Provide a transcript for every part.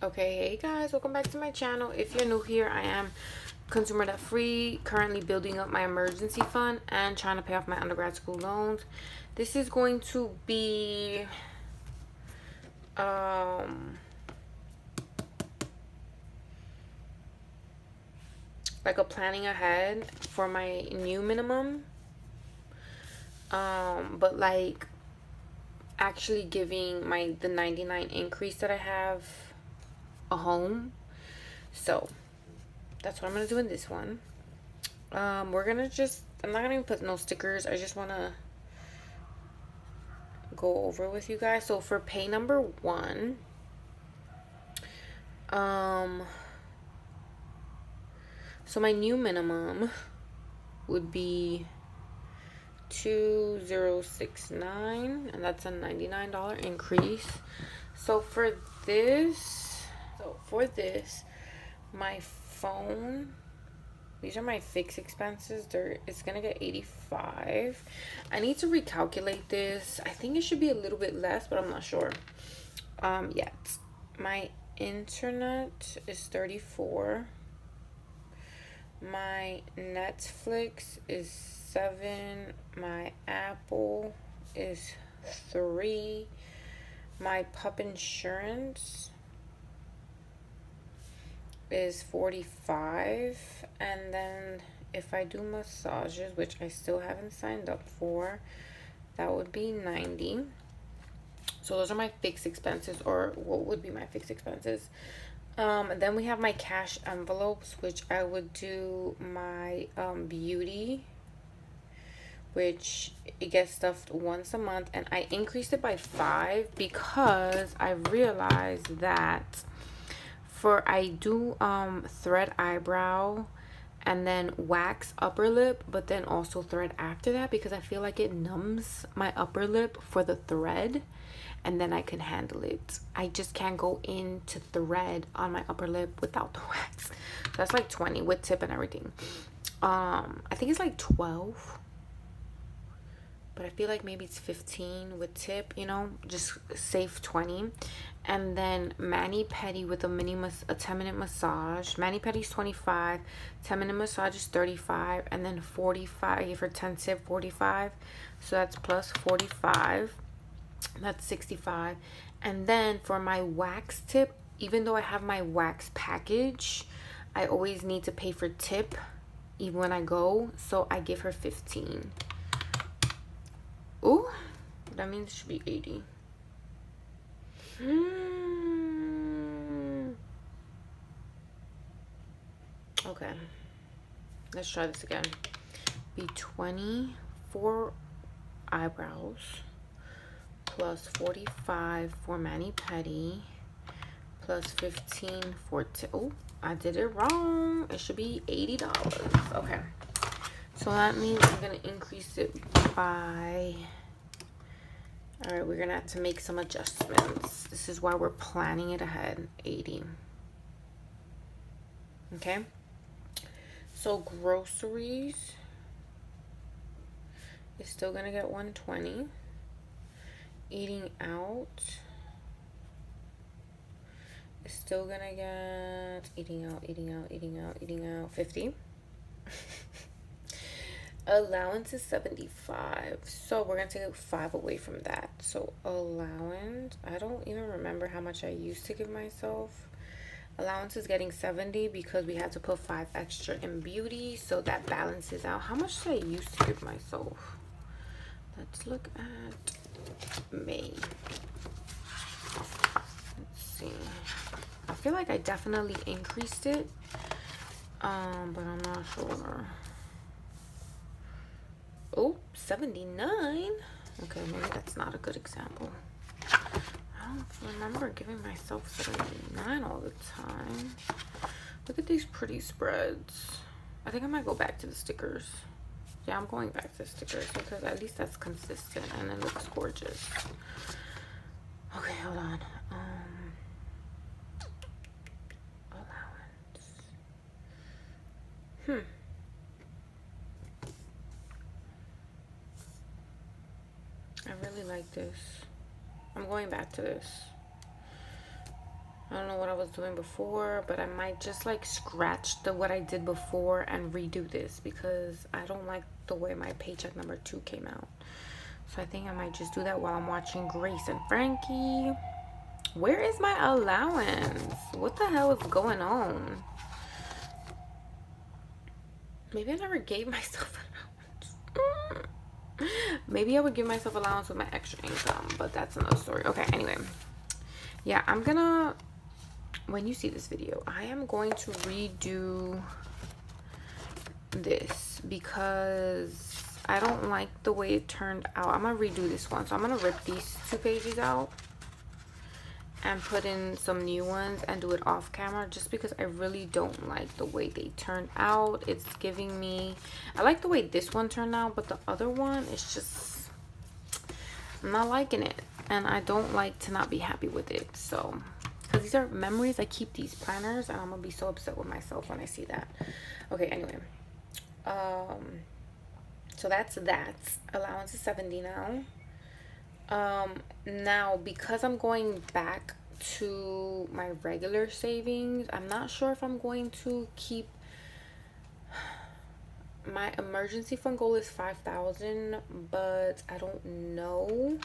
Okay, hey guys, welcome back to my channel. If you're new here, I am consumer debt free, currently building up my emergency fund and trying to pay off my undergrad school loans. This is going to be like a planning ahead for my new minimum, but like actually giving the 99 increase that I have a home. So that's what I'm gonna do in this one. We're gonna just, I'm not gonna even put no stickers. I just wanna go over with you guys. So for pay number one, so my new minimum would be 2069, and that's a $99 increase. So for this, my phone, these are my fixed expenses. It's gonna get 85. I need to recalculate this. I think it should be a little bit less, but I'm not sure yet. My internet is 34. My Netflix is 7. My Apple is 3. My pup insurance is 45. And then if I do massages, which I still haven't signed up for, that would be 90. So those are my fixed expenses, or what would be my fixed expenses. Then we have my cash envelopes, which I would do my beauty, which it gets stuffed once a month, and I increased it by 5 because I realized that I do thread eyebrow and then wax upper lip, but then also thread after that, because I feel like it numbs my upper lip for the thread, and then I can handle it. I just can't go into thread on my upper lip without the wax. So that's like 20 with tip and everything. I think it's like 12, but I feel like maybe it's 15 with tip, you know, just safe 20. And then mani-pedi with a 10-minute massage. Mani-pedi is 25, 10-minute massage is 35, and then 45. I gave her 10 tip, 45. So that's plus 45. That's 65. And then for my wax tip, even though I have my wax package, I always need to pay for tip even when I go. So I give her 15. Ooh, that means it should be 80. Okay, let's try this again. Be 20 for eyebrows, plus 45 for mani-pedi, plus 15 for tip. Oh, I did it wrong. It should be $80. Okay, so that means I'm gonna increase it by, all right, we're gonna have to make some adjustments. This is why we're planning it ahead. 80. Okay, so groceries is still gonna get 120. Eating out is still gonna get eating out 50. Allowance is 75, so we're gonna take 5 away from that. So allowance, I don't even remember how much I used to give myself. Allowance is getting 70 because we had to put 5 extra in beauty, so that balances out. How much did I used to give myself? Let's look at May. Let's see. I feel like I definitely increased it, but I'm not sure. Oh, 79. Okay, maybe that's not a good example. I don't remember giving myself 79 all the time. Look at these pretty spreads. I think I might go back to the stickers. Yeah, I'm going back to the stickers because at least that's consistent and it looks gorgeous. Okay, hold on. Allowance. I really like this. I'm going back to this. I don't know what I was doing before, but I might just like scratch what I did before and redo this because I don't like the way my paycheck number 2 came out. So I think I might just do that while I'm watching Grace and Frankie. Where is my allowance? What the hell is going on? Maybe I never gave myself allowance. Maybe I would give myself allowance with my extra income, but that's another story. Okay, anyway. Yeah, I'm gonna, when you see this video, I am going to redo this because I don't like the way it turned out. I'm gonna redo this one. So I'm gonna rip these 2 pages out and put in some new ones and do it off camera just because I really don't like the way they turned out. It's giving me, I like the way this one turned out, but the other one is just, I'm not liking it, and I don't like to not be happy with it. So because these are memories, I keep these planners and I'm gonna be so upset with myself when I see that. Okay, anyway, so that's that. Allowance is 70 now. Now because I'm going back to my regular savings, I'm not sure if I'm going to keep, my emergency fund goal is 5,000, but I don't know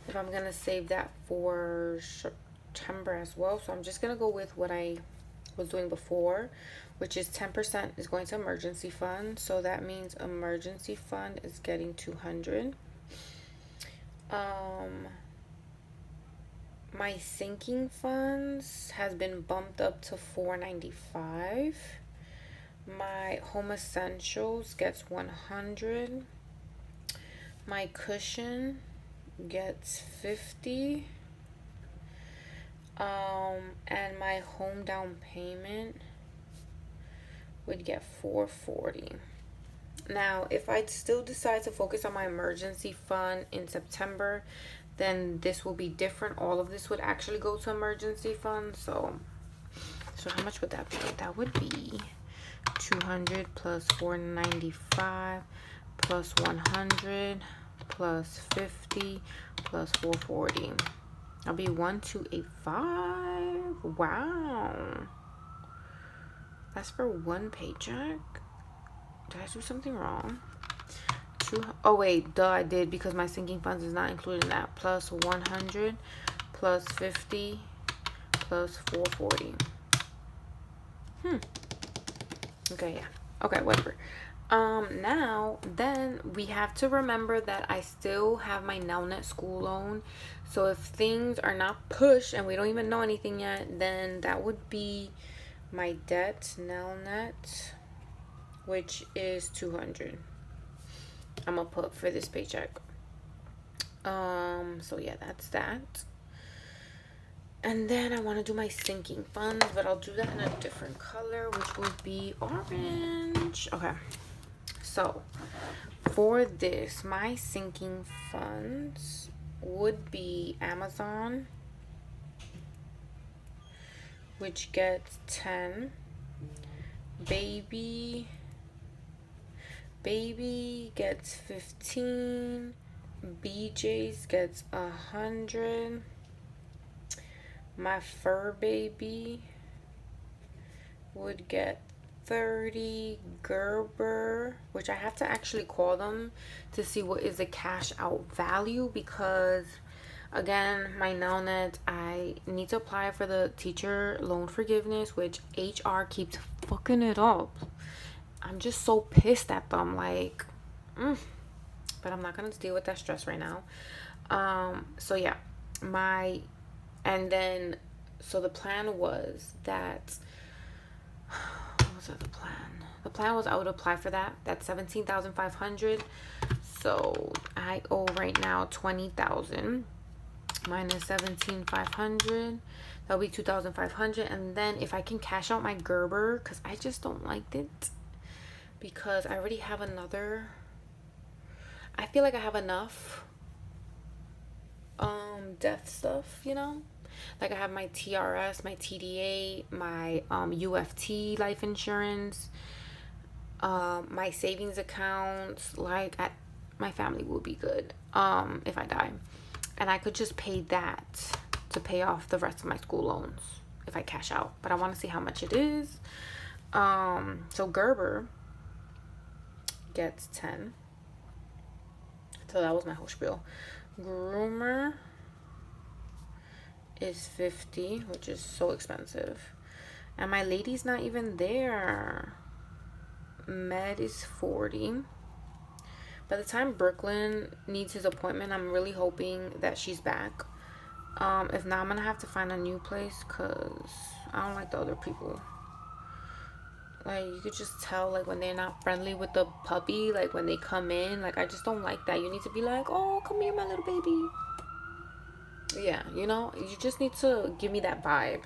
if I'm gonna save that for September as well. So I'm just gonna go with what I was doing before, which is 10% is going to emergency fund. So that means emergency fund is getting 200. My sinking funds has been bumped up to 495. My home essentials gets 100. My cushion gets 50. And my home down payment would get 440. Now, if I still decide to focus on my emergency fund in September, then this will be different. All of this would actually go to emergency fund. So how much would that be? That would be 200 plus 495 plus 100 plus 50 plus 440. That'll be 1285. Wow. That's for one paycheck. Did I do something wrong? Oh wait, duh, I did, because my sinking funds is not included in that. Plus 100 plus 50 plus 440. Okay, yeah. Okay, whatever. Now then we have to remember that I still have my Nelnet school loan. So if things are not pushed and we don't even know anything yet, then that would be my debt Nelnet, which is 200. I'm gonna put for this paycheck. So yeah, that's that. And then I want to do my sinking funds, but I'll do that in a different color, which would be orange. Okay, so for this, my sinking funds would be Amazon, which gets 10. Baby gets 15. BJ's gets 100. My fur baby would get 30. Gerber, which I have to actually call them to see what is the cash out value, because again, my Nelnet, I need to apply for the teacher loan forgiveness, which HR keeps fucking it up. I'm just so pissed at them, like, but I'm not gonna deal with that stress right now. So yeah, and then, so the plan was that, what was the plan? The plan was I would apply for that. That's 17,500. So I owe right now 20,000 minus 17,500. That'll be 2,500. And then if I can cash out my Gerber, because I just don't like it, because I already have another. I feel like I have enough death stuff, you know? Like I have my TRS, my TDA, my UFT life insurance, my savings accounts. Like my family will be good if I die. And I could just pay that to pay off the rest of my school loans. if I cash out, but I want to see how much it is. So Gerber gets 10. So that was my whole spiel. Groomer is 50, which is so expensive. And my lady's not even there. Med is 40. By the time Brooklyn needs his appointment, I'm really hoping that she's back. If not, I'm gonna have to find a new place because I don't like the other people. Like, you could just tell, like, when they're not friendly with the puppy, like, when they come in, like, I just don't like that. You need to be like, oh, come here, my little baby. Yeah, you know, you just need to give me that vibe.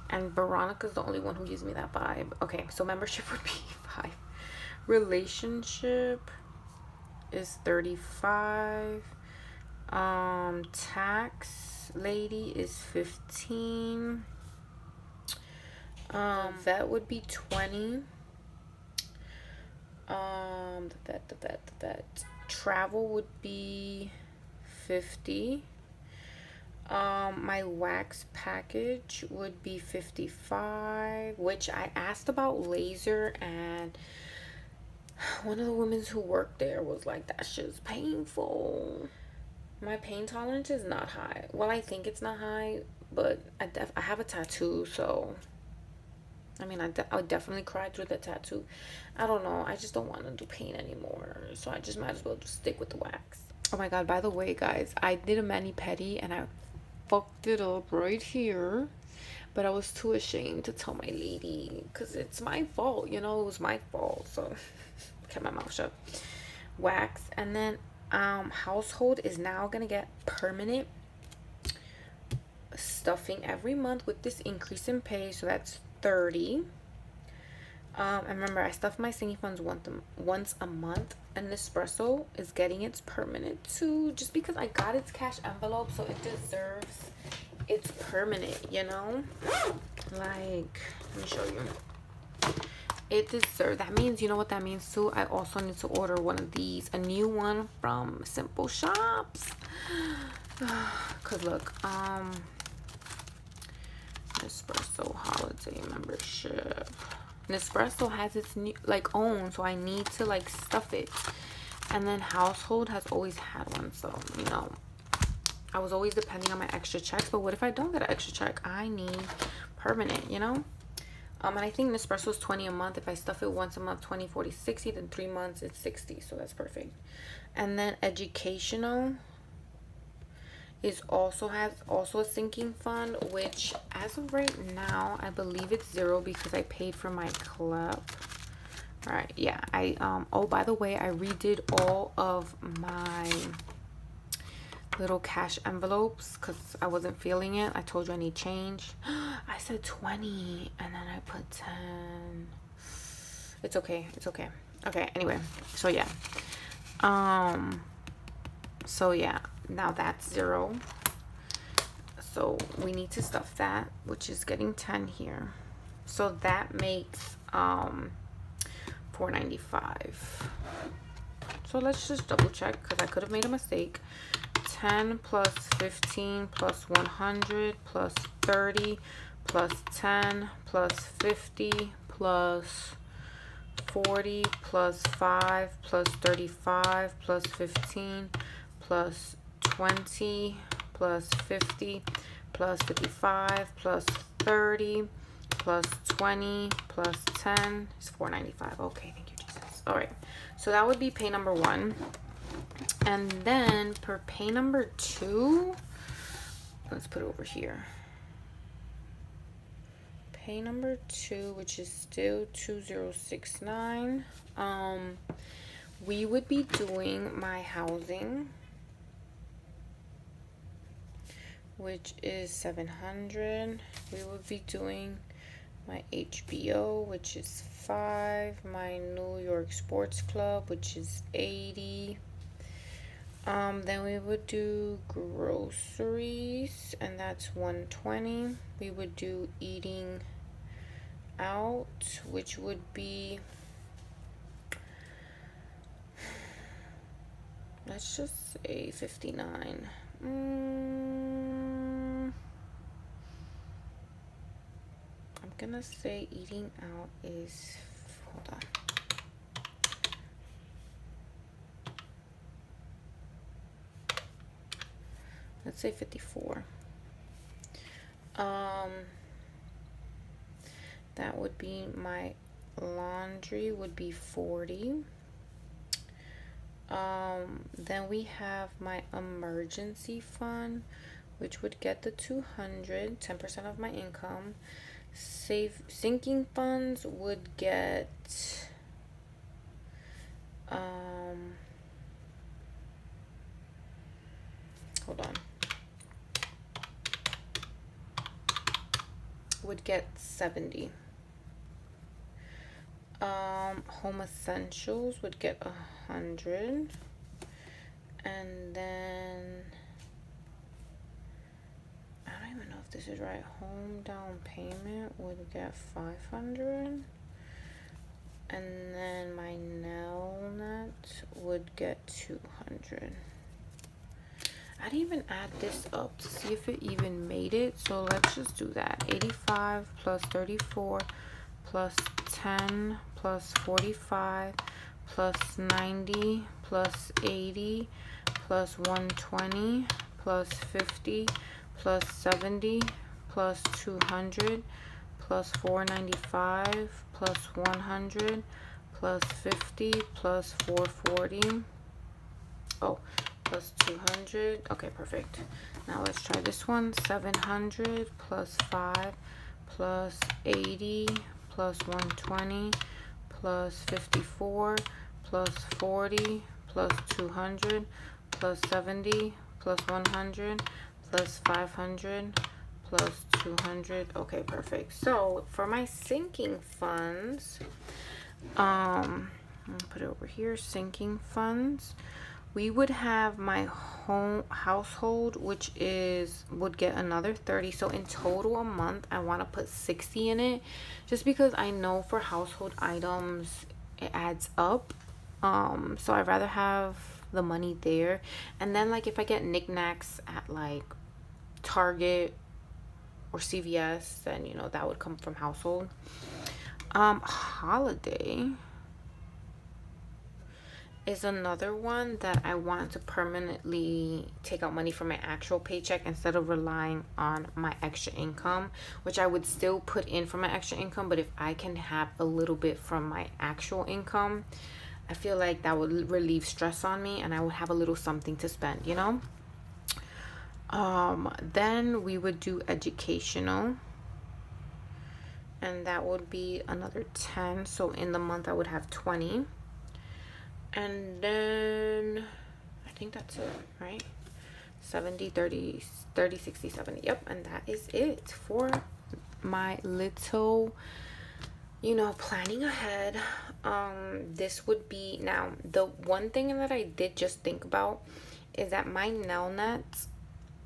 And Veronica's the only one who gives me that vibe. Okay, so membership would be 5. Relationship is 35. Tax lady is 15. Vet would be 20. The vet. Travel would be 50. My wax package would be 55, which I asked about laser, and one of the women who worked there was like, that shit's painful. My pain tolerance is not high. Well, I think it's not high, but I have a tattoo, so I mean, I would definitely cry through the tattoo. I don't know. I just don't want to do pain anymore, so I just might as well just stick with the wax. Oh my god, by the way, guys, I did a mani-pedi and I fucked it up right here, but I was too ashamed to tell my lady because it's my fault, you know. It was my fault, so kept my mouth shut. Wax. And then household is now gonna get permanent stuffing every month with this increase in pay, so that's 30. And remember, I stuff my singy funds once a month, and Nespresso is getting its permanent too, just because I got its cash envelope, so it deserves its permanent, you know. Like, let me show you. It deserves, that means, you know what that means too? I also need to order one of these, a new one from Simple Shops. Cause look, Nespresso holiday membership. Nespresso has its new, like, own, so I need to like stuff it. And then household has always had one, so you know, I was always depending on my extra checks. But what if I don't get an extra check? I need permanent, you know. And I think Nespresso is 20 a month. If I stuff it once a month, 20, 40, 60, then 3 months it's 60, so that's perfect. And then educational has a sinking fund, which as of right now I believe it's 0 because I paid for my club. All right, yeah, I oh, by the way, I redid all of my little cash envelopes because I wasn't feeling it. I told you I need change. I said 20 and then I put 10. It's okay, okay. Anyway, so yeah, now that's 0, so we need to stuff that, which is getting 10 here, so that makes $4.95. So let's just double check because I could have made a mistake. 10 plus 15 plus 100 plus 30 plus 10 plus 50 plus 40 plus 5 plus 35 plus 15 plus 20 plus 50 plus 55 plus 30 plus 20 plus 10 is $4.95. Okay, thank you, Jesus. All right, so that would be pay number 1. And then per pay number 2, let's put it over here. Pay number 2, which is still 2069. We would be doing my housing, which is 700. We would be doing my HBO, which is 5. My New York Sports Club, which is 80. Then we would do groceries, and that's 120. We would do eating out, which would be, let's just say 59. gonna say eating out is, hold on. Let's say 54. That would be my laundry would be 40. Then we have my emergency fund, which would get the 200, 10% of my income. Sinking funds would get hold on, would get 70. Home essentials would get 100. And then I don't even know if this is right. Home down payment would get 500. And then my nail net would get 200. I didn't even add this up to see if it even made it. So let's just do that. 85 plus 34 plus 10 plus 45 plus 90 plus 80 plus 120 plus 50 plus 70 plus 200 plus 495 plus 100 plus 50 plus 440. Oh, plus 200. Okay, perfect. Now let's try this one. 700 plus 5 plus 80 plus 120 plus 54 plus 40 plus 200 plus 70 plus 100 plus 500 plus 200. Okay, perfect. So for my sinking funds, I'm gonna put it over here. Sinking funds, we would have my home household, which would get another 30. So in total a month I want to put 60 in it, just because I know for household items it adds up. So I'd rather have the money there. And then like if I get knickknacks at like Target or CVS, then you know that would come from household. Holiday is another one that I want to permanently take out money from my actual paycheck instead of relying on my extra income, which I would still put in for my extra income. But if I can have a little bit from my actual income, I feel like that would relieve stress on me and I would have a little something to spend, you know? Then we would do educational, and that would be another 10. So in the month I would have 20. And then I think that's it, right? 70, 30, 30, 60, 70. Yep. And that is it for my little, you know, planning ahead. This would be, now the one thing that I did just think about is that my nail nets,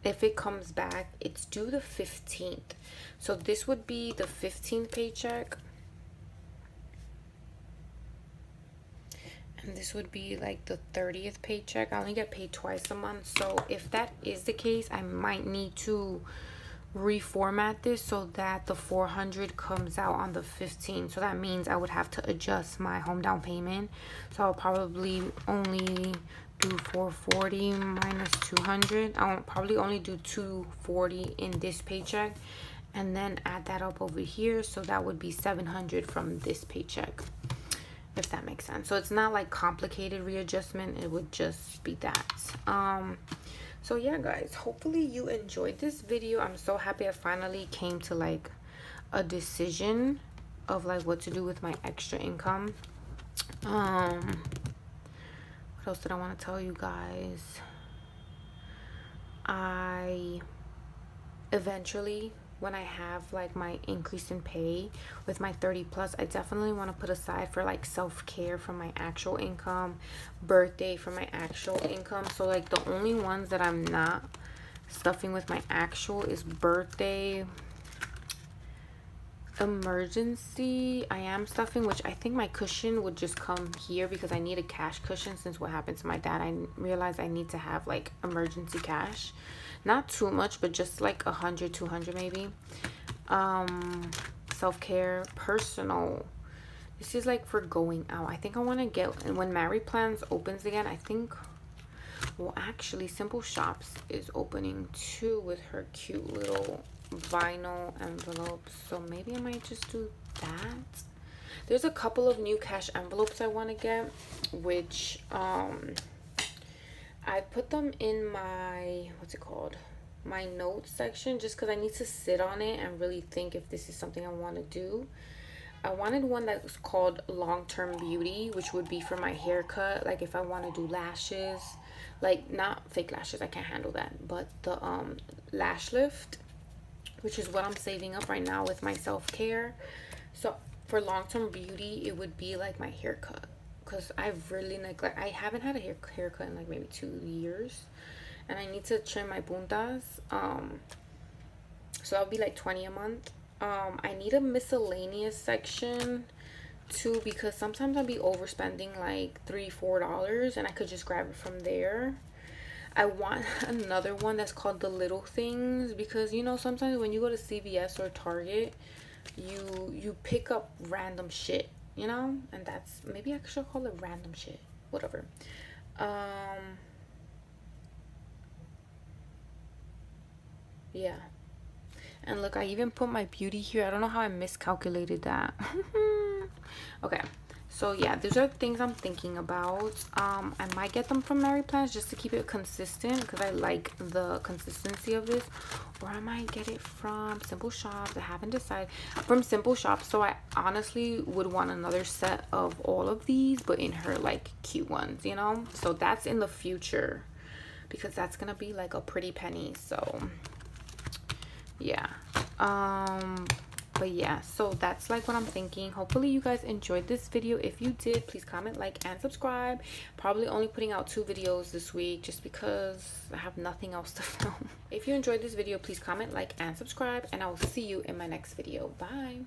if it comes back, it's due the 15th. So this would be the 15th paycheck. And this would be like the 30th paycheck. I only get paid twice a month. So if that is the case, I might need to reformat this so that the 400 comes out on the 15th. So that means I would have to adjust my home down payment. So I'll probably only do 440 minus 200. I'll probably only do 240 in this paycheck and then add that up over here. So that would be 700 from this paycheck, if that makes sense. So it's not like complicated readjustment, it would just be that. So yeah guys, hopefully you enjoyed this video. I'm so happy I finally came to like a decision of like what to do with my extra income. What else did I want to tell you guys? I eventually, when I have like my increase in pay with my 30 plus, I definitely want to put aside for like self-care from my actual income, birthday from my actual income. So like the only ones that I'm not stuffing with my actual is birthday, emergency. I am stuffing, which I think my cushion would just come here because I need a cash cushion. Since what happened to my dad, I realized I need to have like emergency cash. Not too much, but just like 100, 200 maybe. self-care, personal. This is like for going out. I think I want to get, and when Mary Plans opens again, I think, well, actually, Simple Shops is opening too with her cute little vinyl envelopes. So maybe I might just do that. There's a couple of new cash envelopes I want to get, which I put them in my, what's it called? My notes section, just because I need to sit on it and really think if this is something I want to do. I wanted one that was called long-term beauty, which would be for my haircut. Like if I want to do lashes, like not fake lashes, I can't handle that, but the lash lift, which is what I'm saving up right now with my self-care. So for long-term beauty, it would be like my haircut, because I've really I haven't had a haircut in like maybe 2 years, and I need to trim my puntas. So that'll be like 20 a month. I need a miscellaneous section too, because sometimes I'll be overspending like $3-4 and I could just grab it from there. I want another one that's called the little things, because you know, sometimes when you go to CVS or Target, you pick up random shit, you know, and that's, maybe I should call it random shit, whatever. Yeah. And look, I even put my beauty here. I don't know how I miscalculated that. Okay, so yeah, these are things I'm thinking about. I might get them from Mary Plans just to keep it consistent, because I like the consistency of this. Or I might get it from Simple Shops. I haven't decided. From Simple Shops. So I honestly would want another set of all of these, but in her like cute ones, you know. So that's in the future, because that's gonna be like a pretty penny. So yeah, but yeah, so that's like what I'm thinking. Hopefully you guys enjoyed this video. If you did, please comment, like, and subscribe. Probably only putting out 2 videos this week just because I have nothing else to film. If you enjoyed this video, please comment, like, and subscribe, and I will see you in my next video. Bye.